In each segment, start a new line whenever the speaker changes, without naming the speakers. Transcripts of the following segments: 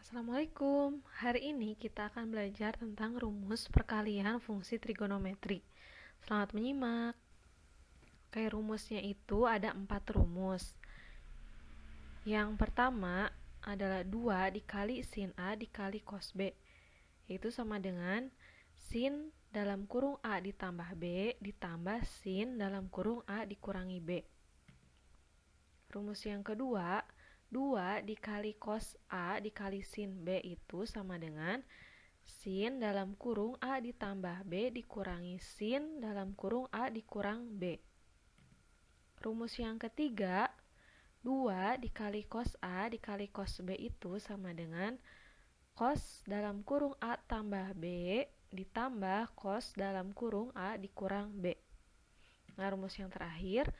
Assalamualaikum. Hari ini kita akan belajar tentang rumus perkalian fungsi trigonometri. Selamat menyimak. Oke, rumusnya itu ada 4 rumus. Yang pertama adalah 2 dikali sin A dikali cos B. Itu sama dengan sin dalam kurung A ditambah B ditambah sin dalam kurung A dikurangi B. Rumus yang kedua, 2 dikali cos A dikali sin B itu sama dengan sin dalam kurung A ditambah B dikurangi sin dalam kurung A dikurang B. Rumus yang ketiga, 2 dikali cos A dikali cos B itu sama dengan cos dalam kurung A tambah B ditambah cos dalam kurung A dikurang B. Nah, rumus yang terakhir,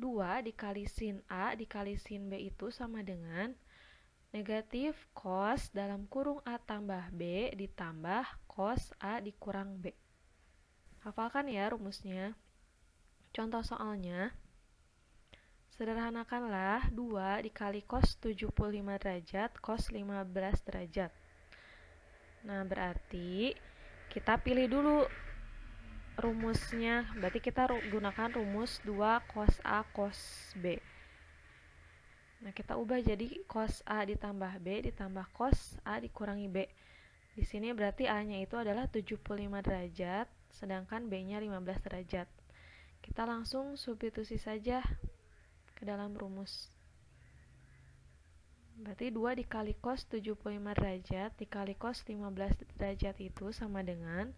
2 dikali sin A dikali sin B itu sama dengan negatif cos dalam kurung A tambah B ditambah cos A dikurang B. Hafalkan ya rumusnya. Contoh soalnya, sederhanakanlah 2 dikali cos 75 derajat cos 15 derajat. Nah, berarti kita pilih dulu rumusnya. Berarti kita gunakan rumus 2 cos A cos B. Nah, kita ubah jadi cos A ditambah B ditambah cos A dikurangi B. Di sini berarti A-nya itu adalah 75 derajat, sedangkan B-nya 15 derajat. Kita langsung substitusi saja ke dalam rumus. Berarti 2 dikali cos 75 derajat dikali cos 15 derajat itu sama dengan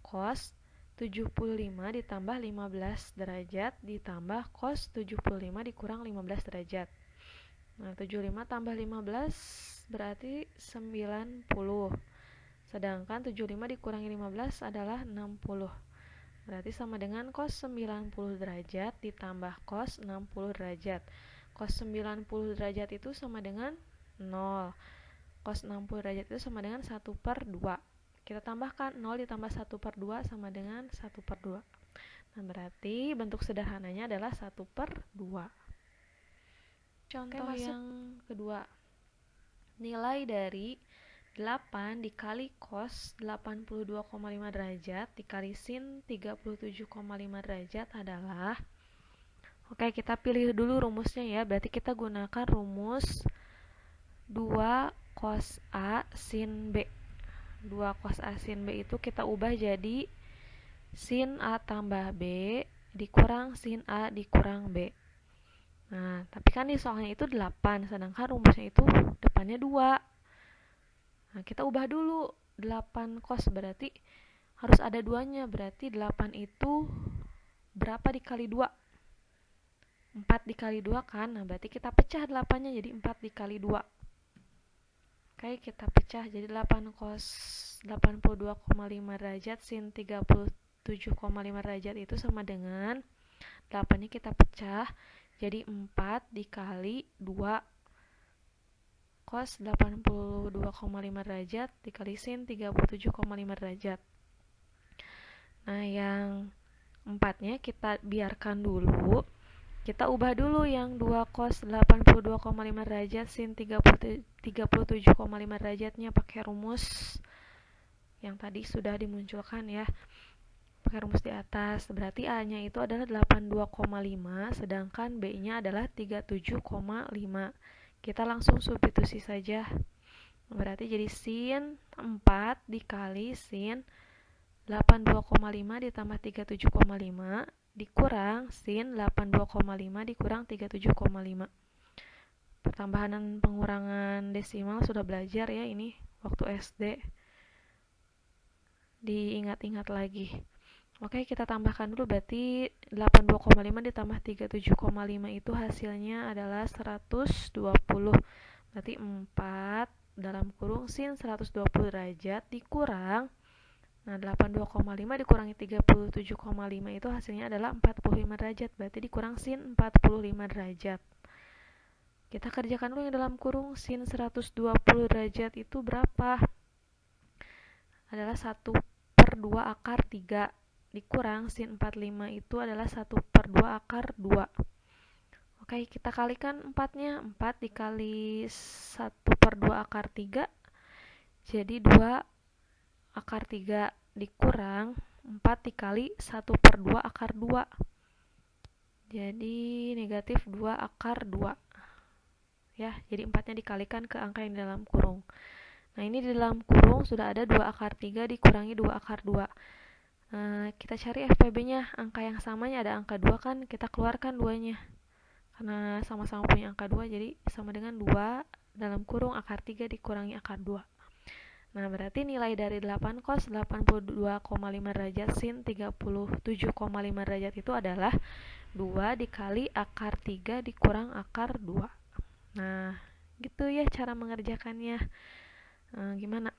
cos 75 ditambah 15 derajat ditambah cos 75 dikurang 15 derajat. Nah, 75 tambah 15 berarti 90. Sedangkan 75 dikurangi 15 adalah 60. Berarti sama dengan cos 90 derajat ditambah cos 60 derajat. Cos 90 derajat itu sama dengan 0. Cos 60 derajat itu sama dengan 1/2. Kita tambahkan 0 ditambah 1/2 sama dengan 1/2. Nah, berarti bentuk sederhananya adalah 1/2. Contoh yang kedua, nilai dari 8 dikali cos 82,5 derajat dikali sin 37,5 derajat adalah, oke, kita pilih dulu rumusnya ya. Berarti kita gunakan rumus 2 cos A sin B. 2 cos A sin B itu kita ubah jadi sin A tambah B dikurang sin A dikurang B. Nah, tapi kan di soalnya itu 8, sedangkan rumusnya itu depannya 2. Nah, kita ubah dulu 8 cos, berarti harus ada 2-nya. Berarti 8 itu berapa dikali 2? 4 dikali 2 kan? Nah, berarti kita pecah 8-nya jadi 4 dikali 2. Oke, kita pecah jadi 8 cos 82,5 derajat sin 37,5 derajat itu sama dengan 8-nya kita pecah jadi 4 dikali 2 cos 82,5 derajat dikali sin 37,5 derajat. Nah, yang 4-nya kita biarkan dulu. Kita ubah dulu yang 2 cos 82,5 derajat sin 37,5 derajatnya pakai rumus yang tadi sudah dimunculkan ya. Pakai rumus di atas. Berarti A-nya itu adalah 82,5, sedangkan B-nya adalah 37,5. Kita langsung substitusi saja. Berarti jadi sin 4 dikali sin 82,5 ditambah 37,5 dikurang sin 82,5 dikurang 37,5. Pertambahan dan pengurangan desimal sudah belajar ya ini waktu SD. Diingat-ingat lagi. Oke, kita tambahkan dulu. Berarti 82,5 ditambah 37,5 itu hasilnya adalah 120. Berarti 4 dalam kurung sin 120 derajat dikurang, nah 82,5 dikurangi 37,5 itu hasilnya adalah 45 derajat. Berarti dikurang sin 45 derajat. Kita kerjakan dulu yang dalam kurung sin 120 derajat itu berapa? Adalah 1/2 akar 3 dikurang sin 45 itu adalah 1/2 akar 2. Oke, kita kalikan 4-nya. 4 dikali 1/2 akar 3 Jadi 2 akar 3 dikurang 4 dikali 1/2 akar 2. Jadi negatif 2 akar 2. Ya, jadi 4-nya dikalikan ke angka yang di dalam kurung. Nah, ini di dalam kurung sudah ada 2 akar 3 dikurangi 2 akar 2. Kita cari FPB-nya. Angka yang samanya ada angka 2 kan, kita keluarkan 2-nya. Karena sama-sama punya angka 2, jadi sama dengan 2 dalam kurung akar 3 dikurangi akar 2. Nah, berarti nilai dari 8 cos 82,5 derajat sin 37,5 derajat itu adalah 2 dikali akar 3 dikurang akar 2. Nah, gitu ya cara mengerjakannya. Gimana?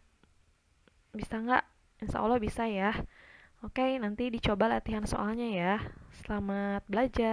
Bisa nggak? Insya Allah bisa ya. Oke, nanti dicoba latihan soalnya ya. Selamat belajar.